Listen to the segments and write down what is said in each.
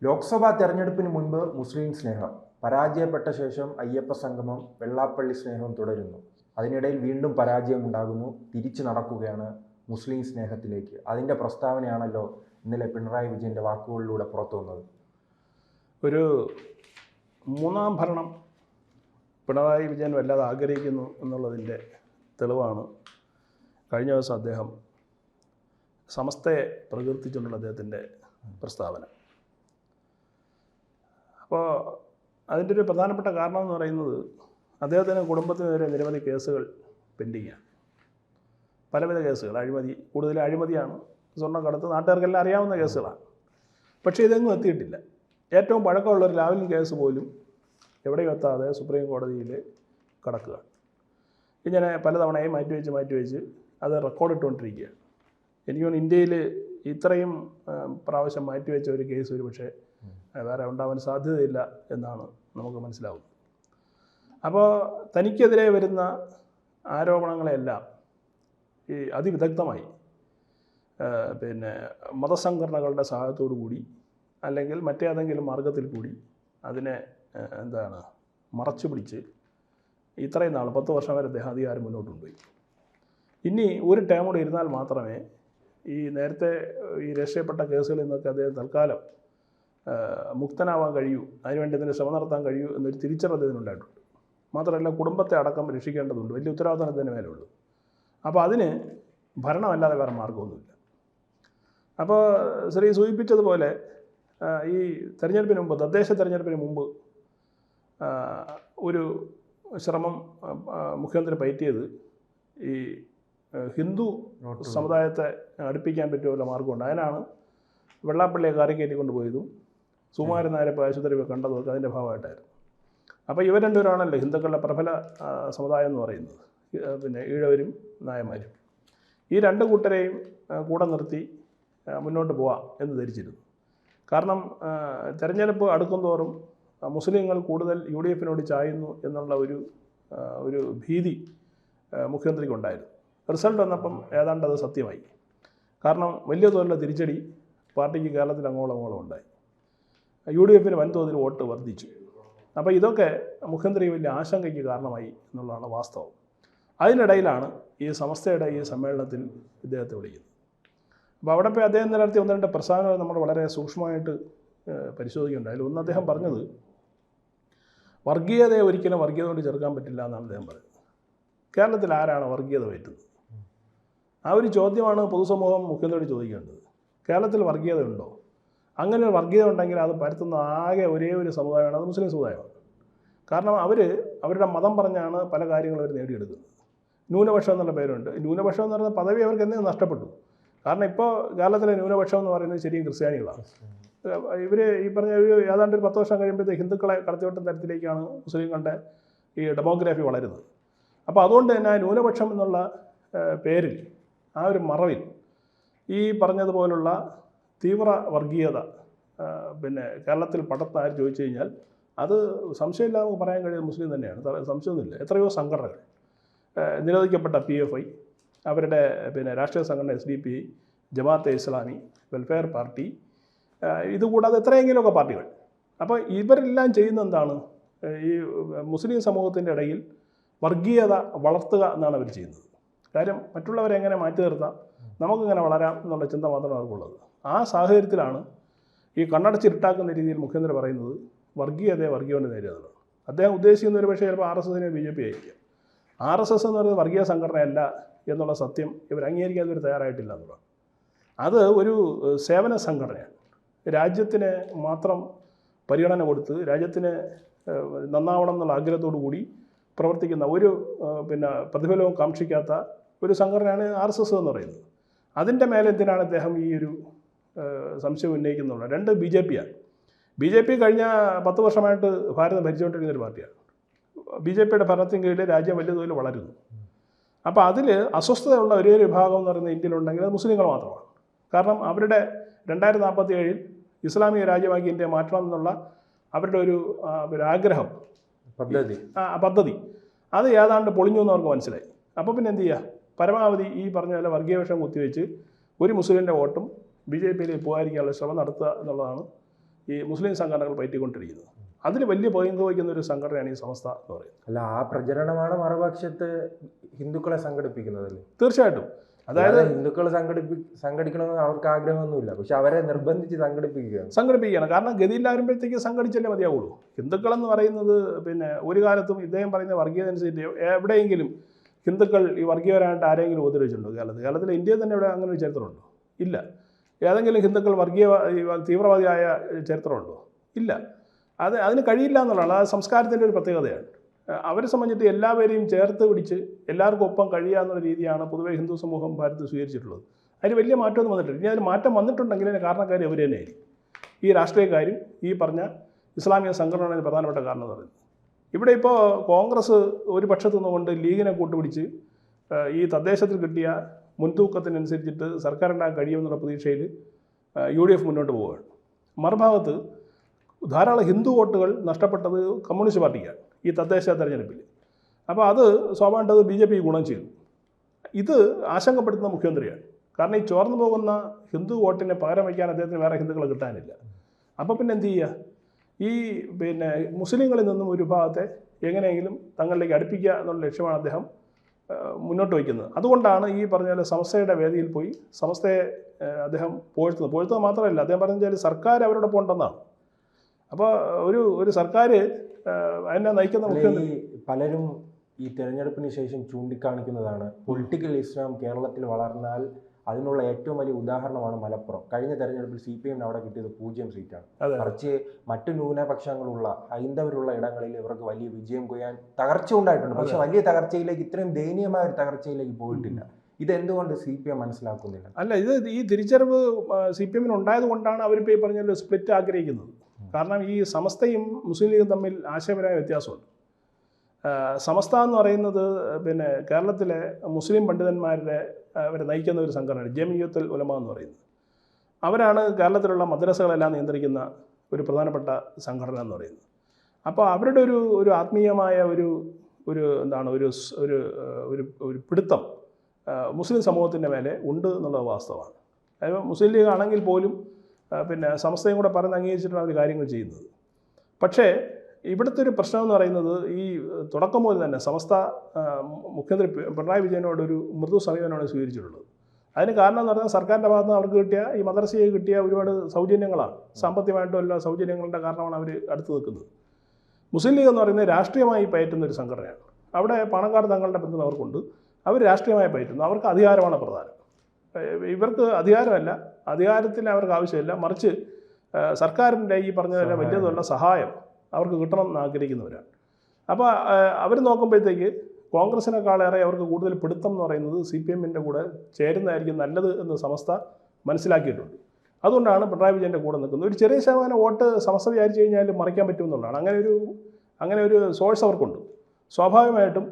ലോക്സഭാ തെരഞ്ഞെടുപ്പിന് മുൻപ് മുസ്ലിം സ്നേഹം, പരാജയപ്പെട്ട ശേഷം അയ്യപ്പ സംഗമം, വെള്ളാപ്പള്ളി സ്നേഹം തുടരുന്നു. അതിനിടയിൽ വീണ്ടും പരാജയമുണ്ടാകുന്നു. തിരിച്ചു നടക്കുകയാണ് മുസ്ലിം സ്നേഹത്തിലേക്ക്. അതിൻ്റെ പ്രസ്താവനയാണല്ലോ ഇന്നലെ പിണറായി വിജയൻ്റെ വാക്കുകളിലൂടെ പുറത്തു വന്നത്. ഒരു മൂന്നാം ഭരണം പിണറായി വിജയൻ വല്ലാതെ ആഗ്രഹിക്കുന്നു എന്നുള്ളതിൻ്റെ തെളിവാണ് കഴിഞ്ഞ ദിവസം അദ്ദേഹം സമസ്തയെ പ്രകീർത്തിച്ചുകൊണ്ടുള്ള അദ്ദേഹത്തിൻ്റെ പ്രസ്താവന. അപ്പോൾ അതിൻ്റെ ഒരു പ്രധാനപ്പെട്ട കാരണം എന്ന് പറയുന്നത് അദ്ദേഹത്തിന് കുടുംബത്തിനെതിരെ നിരവധി കേസുകൾ പെൻഡിങ്ങാണ്. പലവിധ കേസുകൾ, അഴിമതി, കൂടുതൽ അഴിമതിയാണ്, സ്വർണ്ണക്കടത്ത്, നാട്ടുകാർക്കെല്ലാം അറിയാവുന്ന കേസുകളാണ്. പക്ഷേ ഇതെങ്ങും എത്തിയിട്ടില്ല. ഏറ്റവും പഴക്കമുള്ള ഒരു ലാവ്ലിൻ കേസ് പോലും എവിടെയും എത്താതെ സുപ്രീം കോടതിയിൽ കടക്കുക. ഇങ്ങനെ പലതവണയും മാറ്റിവെച്ച് അത് റെക്കോർഡ് ഇട്ടുകൊണ്ടിരിക്കുകയാണ്. എനിക്ക് തോന്നുന്നു ഇന്ത്യയിൽ ഇത്രയും പ്രാവശ്യം മാറ്റിവെച്ച ഒരു കേസ് ഒരു പക്ഷേ വേറെ ഉണ്ടാവാൻ സാധ്യതയില്ല എന്നാണ് നമുക്ക് മനസ്സിലാവുന്നത്. അപ്പോൾ തനിക്കെതിരെ വരുന്ന ആരോപണങ്ങളെല്ലാം ഈ അതിവിദഗ്ധമായി മതസംഘടനകളുടെ സഹായത്തോടു കൂടി അല്ലെങ്കിൽ മറ്റേതെങ്കിലും മാർഗത്തിൽ കൂടി അതിനെ മറച്ചു പിടിച്ച് ഇത്രയും നാൾ 10 വർഷം വരെ അദ്ദേഹം അധികാരം മുന്നോട്ട് കൊണ്ടുപോയി. ഇനി ഒരു ടേം കൂടെ ഇരുന്നാൽ മാത്രമേ ഈ നേരത്തെ ഈ രക്ഷപ്പെട്ട കേസുകളിൽ നിന്നൊക്കെ അദ്ദേഹം തൽക്കാലം മുക്തനാവാൻ കഴിയൂ, അതിനുവേണ്ടി അതിന് ശ്രമം നടത്താൻ കഴിയൂ എന്നൊരു തിരിച്ചറിവ് അദ്ദേഹത്തിനുണ്ടായിട്ടുണ്ട്. മാത്രമല്ല കുടുംബത്തെ അടക്കം രക്ഷിക്കേണ്ടതുണ്ട്, വലിയ ഉത്തരവാദിത്തം അദ്ദേഹത്തിന് മേലുള്ളൂ. അപ്പോൾ അതിന് ഭരണമല്ലാതെ വേറെ മാർഗമൊന്നുമില്ല. അപ്പോൾ ശ്രീ സൂചിപ്പിച്ചതുപോലെ ഈ തെരഞ്ഞെടുപ്പിന് മുമ്പ്, തദ്ദേശ തെരഞ്ഞെടുപ്പിന് മുമ്പ് ഒരു ശ്രമം മുഖ്യമന്ത്രി പയറ്റിയത് ഈ ഹിന്ദു സമുദായത്തെ അടുപ്പിക്കാൻ പറ്റിയ വല്ല മാർഗമുണ്ട്. അതിനാണ് വെള്ളാപ്പള്ളിയെ കാറി കയറ്റിക്കൊണ്ട് പോയതും സുകുമാരൻ നായരെ ആശുപത്രി കണ്ടതൊക്കെ അതിൻ്റെ ഭാഗമായിട്ടായിരുന്നു. അപ്പോൾ ഇവർ രണ്ടുപേരാണല്ലോ ഹിന്ദുക്കളുടെ പ്രബല സമുദായം എന്ന് പറയുന്നത്, ഈഴവരും നായന്മാരും. ഈ രണ്ട് കൂട്ടരെയും കൂടെ നിർത്തി മുന്നോട്ട് പോവാം എന്ന് ധരിച്ചിരുന്നു. കാരണം തെരഞ്ഞെടുപ്പ് അടുക്കുന്തോറും മുസ്ലിങ്ങൾ കൂടുതൽ UDF ചായുന്നു എന്നുള്ള ഒരു ഭീതി മുഖ്യമന്ത്രിക്കുണ്ടായിരുന്നു. റിസൾട്ട് വന്നപ്പം ഏതാണ്ട് അത് സത്യമായി. കാരണം വലിയ തോതിലുള്ള തിരിച്ചടി പാർട്ടിക്ക് കേരളത്തിൽ അങ്ങോളം ഉണ്ടായി. UDF വൻതോതിൽ വോട്ട് വർദ്ധിച്ചു. അപ്പോൾ ഇതൊക്കെ മുഖ്യമന്ത്രി വലിയ ആശങ്കയ്ക്ക് കാരണമായി എന്നുള്ളതാണ് വാസ്തവം. അതിനിടയിലാണ് ഈ സമസ്തയുടെ ഈ സമ്മേളനത്തിൽ ഇദ്ദേഹത്തെ വിളിക്കുന്നത്. അപ്പോൾ അവിടെ പോയി അദ്ദേഹം നടത്തിയ 1-2 പ്രസ്താവനകൾ നമ്മൾ വളരെ സൂക്ഷ്മമായിട്ട് പരിശോധിക്കേണ്ട. അതിൽ അദ്ദേഹം പറഞ്ഞത് വർഗീയതയെ ഒരിക്കലും വർഗീയത കൊണ്ട് ചേർക്കാൻ പറ്റില്ല എന്നാണ് അദ്ദേഹം പറയുന്നത്. കേരളത്തിൽ ആരാണ് വർഗീയത പറ്റുന്നത്? ആ ഒരു ചോദ്യമാണ് പൊതുസമൂഹം മുഖ്യമന്ത്രിയോട് ചോദിക്കേണ്ടത്. കേരളത്തിൽ വർഗീയത ഉണ്ടോ? അങ്ങനെ ഒരു വർഗീയത ഉണ്ടെങ്കിൽ അത് പരത്തുന്ന ആകെ ഒരേ ഒരു സമുദായമാണ്, അത് മുസ്ലിം സമുദായമാണ്. കാരണം അവരുടെ മതം പറഞ്ഞാണ് പല കാര്യങ്ങളും അവർ നേടിയെടുക്കുന്നത്. ന്യൂനപക്ഷം എന്നുള്ള പേരുണ്ട്. ന്യൂനപക്ഷം എന്ന് പറയുന്ന പദവി അവർക്ക് എന്തെങ്കിലും നഷ്ടപ്പെട്ടു. കാരണം ഇപ്പോൾ കേരളത്തിലെ ന്യൂനപക്ഷം എന്ന് പറയുന്നത് ശരിയും ക്രിസ്ത്യാനികളാണ്. ഇവർ ഈ പറഞ്ഞ ഏതാണ്ട് ഒരു 10 വർഷം കഴിയുമ്പോഴത്തേക്ക് ഹിന്ദുക്കളെ കടത്തിവിട്ടുന്ന തരത്തിലേക്കാണ് മുസ്ലിങ്ങളുടെ ഈ ഡെമോഗ്രാഫി വളരുന്നത്. അപ്പോൾ അതുകൊണ്ട് തന്നെ ആ ന്യൂനപക്ഷം എന്നുള്ള പേരിൽ, ആ ഒരു മറവിൽ ഈ പറഞ്ഞതുപോലുള്ള തീവ്ര വർഗീയത കേരളത്തിൽ പടർത്താൻ ചോദിച്ചു കഴിഞ്ഞാൽ അത് സംശയമില്ലാതെ നമുക്ക് പറയാൻ കഴിയുന്നത് മുസ്ലിം തന്നെയാണ്. സംശയമൊന്നുമില്ല. എത്രയോ സംഘടനകൾ, നിരോധിക്കപ്പെട്ട PFI, അവരുടെ രാഷ്ട്രീയ സംഘടന SDPI, Jamaat-e Islami, welfare party, ഇതുകൂടാതെ എത്രയെങ്കിലുമൊക്കെ പാർട്ടികൾ. അപ്പോൾ ഇവരെല്ലാം ചെയ്യുന്ന എന്താണ്? ഈ മുസ്ലിം സമൂഹത്തിൻ്റെ ഇടയിൽ വർഗീയത വളർത്തുക എന്നാണ് അവർ ചെയ്യുന്നത്. കാര്യം മറ്റുള്ളവരെ എങ്ങനെ മാറ്റി നിർത്താം, നമുക്കിങ്ങനെ വളരാം എന്നുള്ള ചിന്ത മാത്രമാണ് അവർക്കുള്ളത്. ആ സാഹചര്യത്തിലാണ് ഈ കണ്ണടച്ചിരുട്ടാക്കുന്ന രീതിയിൽ മുഖ്യമന്ത്രി പറയുന്നത് വർഗീയതയെ വർഗീയത നേരിടുന്നത്. അദ്ദേഹം ഉദ്ദേശിക്കുന്ന ഒരു പക്ഷേ ചിലപ്പോൾ RSSനെ BJP ആയിരിക്കും. RSS എന്ന് പറയുന്നത് വർഗീയ സംഘടനയല്ല എന്നുള്ള സത്യം ഇവർ അംഗീകരിക്കാൻ ഇവർ തയ്യാറായിട്ടില്ല എന്നുള്ളതാണ്. അത് ഒരു സേവന സംഘടനയാണ്. രാജ്യത്തിന് മാത്രം പരിഗണന കൊടുത്ത് രാജ്യത്തിന് നന്നാവണം എന്നുള്ള ആഗ്രഹത്തോടു കൂടി പ്രവർത്തിക്കുന്ന ഒരു പ്രതിഫലവും കാക്ഷിക്കാത്ത ഒരു സംഘടനയാണ് RSS എന്ന് പറയുന്നത്. അതിൻ്റെ മേലെ എന്തിനാണ് അദ്ദേഹം ഈ ഒരു സംശയം ഉന്നയിക്കുന്നുള്ളത്? 2 BJP കഴിഞ്ഞ 10 വർഷമായിട്ട് ഭാരതം ഭരിച്ചുകൊണ്ടിരിക്കുന്ന ഒരു പാർട്ടിയാണ്. BJPയുടെ ഭരണത്തിന് കീഴിൽ രാജ്യം വലിയ തോതിൽ വളരുന്നു. അപ്പോൾ അതിൽ അസ്വസ്ഥതയുള്ള ഒരേ ഒരു വിഭാഗം എന്ന് പറയുന്നത് ഇന്ത്യയിലുണ്ടെങ്കിൽ അത് മുസ്ലിങ്ങൾ മാത്രമാണ്. കാരണം അവരുടെ 2047 ഇസ്ലാമിക രാജ്യമാക്കി ഇന്ത്യയെ മാറ്റണം എന്നുള്ള അവരുടെ ഒരു ആഗ്രഹം, പദ്ധതി അത് ഏതാണ്ട് പൊളിഞ്ഞു എന്ന് അവർക്ക് മനസ്സിലായി. അപ്പോൾ പിന്നെ എന്ത് ചെയ്യുക? പരമാവധി ഈ പറഞ്ഞ പോലെ വർഗീയ വിഷം കുത്തിവെച്ച് ഒരു മുസ്ലിമിൻ്റെ വോട്ടും BJPയിൽ പോകാതിരിക്കാനുള്ള ശ്രമം നടത്തുക എന്നുള്ളതാണ് ഈ മുസ്ലിം സംഘടനകൾ പയറ്റിക്കൊണ്ടിരിക്കുന്നത്. അതിൽ വലിയ പങ്ക് വഹിക്കുന്ന ഒരു സംഘടനയാണ് ഈ സമസ്ത എന്ന് പറയുന്നത്. അല്ല, ആ പ്രചരണമാണ് മറുപക്ഷത്ത് ഹിന്ദുക്കളെ സംഘടിപ്പിക്കുന്നതല്ലേ? തീർച്ചയായിട്ടും. അതായത് ഹിന്ദുക്കൾ സംഘടിക്കണമെന്ന് അവർക്ക് ആഗ്രഹമൊന്നുമില്ല, പക്ഷെ അവരെ നിർബന്ധിച്ച് സംഘടിപ്പിക്കുകയാണ്. കാരണം ഗതിയില്ലാരുമ്പോഴത്തേക്ക് സംഘടിച്ചല്ലേ മതിയാവുള്ളൂ. ഹിന്ദുക്കളെന്ന് പറയുന്നത് പിന്നെ ഒരു കാലത്തും ഇദ്ദേഹം പറയുന്ന വർഗീയത അനുസരിച്ച് എവിടെയെങ്കിലും ഹിന്ദുക്കൾ ഈ വർഗീയപരമായിട്ട് ആരെങ്കിലും ഉപദ്രവിച്ചിട്ടുണ്ടോ? കേരളത്തിൽ ഇന്ത്യയിൽ തന്നെ ഇവിടെ അങ്ങനെ ഒരു ചരിത്രമുണ്ടോ? ഇല്ല. ഏതെങ്കിലും ഹിന്ദുക്കൾ തീവ്രവാദിയായ ചരിത്രമുണ്ടോ? ഇല്ല. അതിന് കഴിയില്ല എന്നുള്ളതാണ്. അത് സംസ്കാരത്തിൻ്റെ ഒരു പ്രത്യേകതയാണ്. അവരെ സംബന്ധിച്ചിട്ട് എല്ലാവരെയും ചേർത്ത് പിടിച്ച് എല്ലാവർക്കും ഒപ്പം കഴിയുക എന്നുള്ള രീതിയാണ് പൊതുവെ ഹിന്ദു സമൂഹം ഭാരതത്തിൽ സ്വീകരിച്ചിട്ടുള്ളത്. അതിന് വലിയ മാറ്റമൊന്നും വന്നിട്ടില്ല. ഇനി അതിന് മാറ്റം വന്നിട്ടുണ്ടെങ്കിൽ അതിന് കാരണക്കാർ അവർ തന്നെയായിരിക്കും. ഈ രാഷ്ട്രീയക്കാരും ഈ പറഞ്ഞ ഇസ്ലാമിക സംഘടനയാണ് പ്രധാനപ്പെട്ട കാരണം എന്ന് പറയുന്നത്. ഇവിടെ ഇപ്പോൾ കോൺഗ്രസ് ഒരു പക്ഷത്തു നിന്നുകൊണ്ട് ലീഗിനെ കൂട്ടുപിടിച്ച് ഈ തദ്ദേശത്തിൽ കിട്ടിയ മുൻതൂക്കത്തിനനുസരിച്ചിട്ട് സർക്കാർ ഉണ്ടാകാൻ കഴിയുമെന്നുള്ള പ്രതീക്ഷയിൽ UDF മുന്നോട്ട് പോവുകയാണ്. മറുഭാഗത്ത് ധാരാളം ഹിന്ദു വോട്ടുകൾ നഷ്ടപ്പെട്ടത് കമ്മ്യൂണിസ്റ്റ് പാർട്ടിക്കാണ് ഈ തദ്ദേശ തെരഞ്ഞെടുപ്പിൽ. അപ്പോൾ അത് സ്വാഭാവികമായിട്ട് BJP ഗുണം ചെയ്തു. ഇത് ആശങ്കപ്പെടുത്തുന്ന മുഖ്യമന്ത്രിയാണ്. കാരണം ഈ ചോർന്നു പോകുന്ന ഹിന്ദു വോട്ടിനെ പകരം വയ്ക്കാൻ അദ്ദേഹത്തിന് വേറെ ഹിന്ദുക്കളെ കിട്ടാനില്ല. അപ്പോൾ പിന്നെ എന്ത് ചെയ്യുക? ഈ പിന്നെ മുസ്ലിങ്ങളിൽ നിന്നും ഒരു ഭാഗത്തെ എങ്ങനെയെങ്കിലും തങ്ങളിലേക്ക് അടുപ്പിക്കുക എന്നുള്ള ലക്ഷ്യമാണ് അദ്ദേഹം മുന്നോട്ട് വയ്ക്കുന്നത്. അതുകൊണ്ടാണ് ഈ പറഞ്ഞ പോലെ സമസ്തയുടെ വേദിയിൽ പോയി സമസ്തയെ അദ്ദേഹം പുകഴ്ത്തുന്നത് മാത്രമല്ല, അദ്ദേഹം പറഞ്ഞാൽ സർക്കാർ അവരോടൊപ്പം ഉണ്ടെന്നാണ്. അപ്പോൾ ഒരു സർക്കാർ അതിനെ നയിക്കുന്ന മുഖ്യമന്ത്രി പലരും ഈ തെരഞ്ഞെടുപ്പിന് ശേഷം ചൂണ്ടിക്കാണിക്കുന്നതാണ് പൊളിറ്റിക്കൽ ഇസ്ലാം കേരളത്തിൽ വളർന്നാൽ അതിനുള്ള ഏറ്റവും വലിയ ഉദാഹരണമാണ് മലപ്പുറം. കഴിഞ്ഞ തെരഞ്ഞെടുപ്പിൽ CPM അവിടെ കിട്ടിയത് 0 സീറ്റാണ്. മറിച്ച് മറ്റു ന്യൂനപക്ഷങ്ങളുള്ള ഹൈന്ദവരുള്ള ഇടങ്ങളിൽ ഇവർക്ക് വലിയ വിജയം കൊയ്യാൻ തകർച്ച ഉണ്ടായിട്ടുണ്ട്. പക്ഷെ വലിയ തകർച്ചയിലേക്ക്, ഇത്രയും ദയനീയമായ ഒരു തകർച്ചയിലേക്ക് പോയിട്ടില്ല. ഇതെന്തുകൊണ്ട് CPM മനസ്സിലാക്കുന്നില്ല? അല്ല, ഈ തിരിച്ചറിവ് CPM ഉണ്ടായത് കൊണ്ടാണ് അവരിപ്പോൾ ഈ പറഞ്ഞ സ്പ്ലിറ്റ് ആഗ്രഹിക്കുന്നത്. കാരണം ഈ സമസ്തയും മുസ്ലിം ലീഗും തമ്മിൽ ആശയപരമായ വ്യത്യാസമുണ്ട്. സമസ്ത എന്ന് പറയുന്നത് പിന്നെ കേരളത്തിലെ മുസ്ലിം പണ്ഡിതന്മാരെ അവരെ നയിക്കുന്ന ഒരു സംഘടനയാണ് ജമിയത്തുൽ ഉലമ എന്ന് പറയുന്നത്. അവരാണ് കേരളത്തിലുള്ള മദ്രസകളെല്ലാം നിയന്ത്രിക്കുന്ന ഒരു പ്രധാനപ്പെട്ട സംഘടന എന്ന് പറയുന്നത്. അപ്പോൾ അവരുടെ ഒരു ആത്മീയമായ ഒരു എന്താണ് ഒരു പിടുത്തം മുസ്ലിം സമൂഹത്തിൻ്റെ മേലെ ഉണ്ട് എന്നുള്ളത് വാസ്തവമാണ്. അതായത് മുസ്ലിം ലീഗ് ആണെങ്കിൽ പോലും പിന്നെ സമസ്തയും കൂടെ പറഞ്ഞ് അംഗീകരിച്ചിട്ടാണ് അവർ കാര്യങ്ങൾ ചെയ്യുന്നത്. പക്ഷേ ഇവിടുത്തെ ഒരു പ്രശ്നം എന്ന് പറയുന്നത് ഈ തുടക്കം മുതൽ തന്നെ സമസ്ത മുഖ്യമന്ത്രി പിണറായി വിജയനോടൊരു മൃദു സമീപനമാണ് സ്വീകരിച്ചിട്ടുള്ളത്. അതിന് കാരണം എന്ന് പറഞ്ഞാൽ സർക്കാരിൻ്റെ ഭാഗത്ത് നിന്ന് അവർക്ക് കിട്ടിയ ഈ മദ്രസയെ കിട്ടിയ ഒരുപാട് സൗജന്യങ്ങളാണ്. സാമ്പത്തികമായിട്ടും എല്ലാ സൗജന്യങ്ങളുടെ കാരണമാണ് അവർ അടുത്ത് നിൽക്കുന്നത്. മുസ്ലിം ലീഗ് എന്ന് പറയുന്നത് രാഷ്ട്രീയമായി പയറ്റുന്ന ഒരു സംഘടനയാണ്. അവിടെ പണക്കാർ തങ്ങളുടെ പിന്തുണ അവർക്കുണ്ട്. അവർ രാഷ്ട്രീയമായി പയറ്റുന്നു. അവർക്ക് അധികാരമാണ് പ്രധാനം. ഇവർക്ക് അധികാരമല്ല, അധികാരത്തിന് അവർക്ക് ആവശ്യമില്ല. മറിച്ച് സർക്കാരിൻ്റെ ഈ പറഞ്ഞ വലിയ തോതിലുള്ള സഹായം അവർക്ക് കിട്ടണം എന്ന് ആഗ്രഹിക്കുന്നവരാണ്. അപ്പോൾ അവർ നോക്കുമ്പോഴത്തേക്ക് കോൺഗ്രസിനേക്കാളേറെ അവർക്ക് കൂടുതൽ പിടുത്തം എന്ന് പറയുന്നത് CPMൻ്റെ കൂടെ ചേരുന്നതായിരിക്കും നല്ലത് എന്ന് സമസ്ത മനസ്സിലാക്കിയിട്ടുണ്ട്. അതുകൊണ്ടാണ് പിണറായി വിജയൻ്റെ കൂടെ നിൽക്കുന്നത്. ഒരു ചെറിയ ശതമാനം വോട്ട് സമസ്ത വിചാരിച്ചു കഴിഞ്ഞാൽ മറിക്കാൻ പറ്റുമെന്നുള്ളതാണ്. അങ്ങനെ ഒരു സോഴ്സ് അവർക്കുണ്ട്. സ്വാഭാവികമായിട്ടും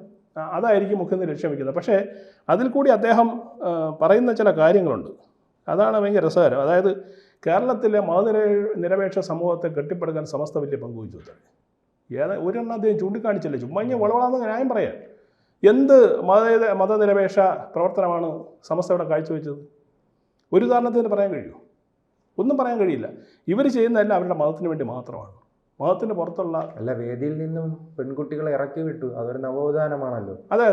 അതായിരിക്കും മുഖ്യമന്ത്രി ലക്ഷ്യം വയ്ക്കുന്നത്. പക്ഷേ അതിൽ കൂടി അദ്ദേഹം പറയുന്ന ചില കാര്യങ്ങളുണ്ട്. അതാണ് ഭയങ്കര രസകരം. അതായത് കേരളത്തിലെ മതനിരപേക്ഷ സമൂഹത്തെ കെട്ടിപ്പടുക്കാൻ സമസ്ത വലിയ പങ്കുവഹിച്ചു. ഒരെണ്ണം അദ്ദേഹം ചൂണ്ടിക്കാണിച്ചില്ല. ചുമ്മാ ഇങ്ങനെ വളവളാന്ന് ന്യായം പറയാം. എന്ത് മതനിരപേക്ഷ പ്രവർത്തനമാണ് സമസ്ത ഇവിടെ കാഴ്ചവെച്ചത്? ഒരു കാരണത്തിന് പറയാൻ കഴിയുമോ? ഒന്നും പറയാൻ കഴിയില്ല. ഇവർ ചെയ്യുന്നതല്ല അവരുടെ മതത്തിന് വേണ്ടി മാത്രമാണ്. മതത്തിന് പുറത്തുള്ള വേദിയിൽ നിന്നും പെൺകുട്ടികളെ ഇറക്കി വിട്ടു. അതൊരു നവോത്ഥാനമാണല്ലോ. അതെ,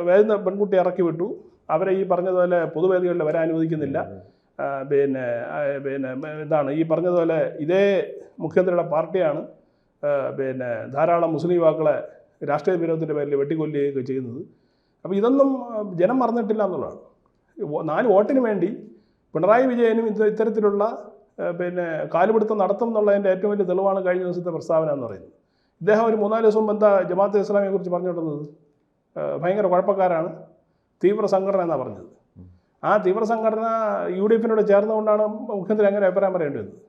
വേദന പെൺകുട്ടി ഇറക്കി വിട്ടു. അവരെ ഈ പറഞ്ഞതുപോലെ പൊതുവേദികളിൽ വരാൻ അനുവദിക്കുന്നില്ല. പിന്നെ എന്താണ് ഈ പറഞ്ഞതുപോലെ ഇതേ മുഖ്യമന്ത്രിയുടെ പാർട്ടിയാണ് പിന്നെ ധാരാളം മുസ്ലിം യുവാക്കളെ രാഷ്ട്രീയ വിരോധത്തിൻ്റെ പേരിൽ വെട്ടിക്കൊല്ലുകയൊക്കെ ചെയ്യുന്നത്. അപ്പോൾ ഇതൊന്നും ജനം മറന്നിട്ടില്ല എന്നുള്ളതാണ്. 4 വോട്ടിന് വേണ്ടി പിണറായി വിജയനും ഇത്തരത്തിലുള്ള പിന്നെ കാലുപിടുത്തം നടത്തും എന്നുള്ളതിൻ്റെ ഏറ്റവും വലിയ തെളിവാണ് കഴിഞ്ഞ ദിവസത്തെ പ്രസ്താവന എന്ന് പറയുന്നത്. ഇദ്ദേഹം ഒരു 3-4 ദിവസം മുമ്പ് ജമാഅത്തെ ഇസ്ലാമിയെ കുറിച്ച് പറഞ്ഞുകൊണ്ടിരുന്നത് ഭയങ്കര കുഴപ്പക്കാരാണ്, തീവ്ര സംഘടന എന്നാണ് പറഞ്ഞത്. ആ തീവ്ര സംഘടന UDFനോട് ചേർന്നുകൊണ്ടാണ് മുഖ്യമന്ത്രി അങ്ങനെ അഭിപ്രായം പറയേണ്ടി വന്നത്.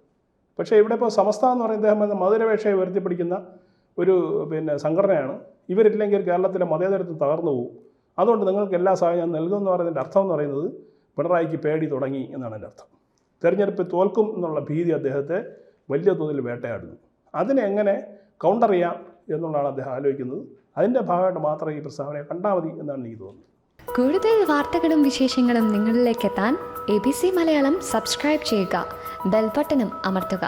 പക്ഷേ ഇവിടെ ഇപ്പോൾ സമസ്ത എന്ന് പറയുന്നത് അദ്ദേഹം മതനിരപേക്ഷയെ ഉയർത്തിപ്പിടിക്കുന്ന ഒരു സംഘടനയാണ്. ഇവരില്ലെങ്കിൽ കേരളത്തിലെ മതേതരത്വം തകർന്നു പോകും. അതുകൊണ്ട് നിങ്ങൾക്ക് എല്ലാ സഹായം ഞാൻ നൽകുമെന്ന് പറയുന്നതിൻ്റെ അർത്ഥം എന്ന് പറയുന്നത് പിണറായിക്ക് പേടി തുടങ്ങി എന്നാണ് എൻ്റെ അർത്ഥം. തെരഞ്ഞെടുപ്പിൽ തോൽക്കും എന്നുള്ള ഭീതി അദ്ദേഹത്തെ വലിയ തോതിൽ വേട്ടയാടുന്നു. അതിനെ എങ്ങനെ കൗണ്ടർ ചെയ്യാം എന്നുള്ളതാണ് അദ്ദേഹം ആലോചിക്കുന്നത്. അതിൻ്റെ ഭാഗമായിട്ട് മാത്രം ഈ പ്രസ്താവനയെ കണ്ടാൽ മതി എന്നാണ് എനിക്ക് തോന്നുന്നത്. കൂടുതൽ വാർത്തകളും വിശേഷങ്ങളും നിങ്ങളിലേക്ക് എത്താൻ ABC മലയാളം സബ്സ്ക്രൈബ് ചെയ്യുക, ബെൽ ബട്ടണും അമർത്തുക.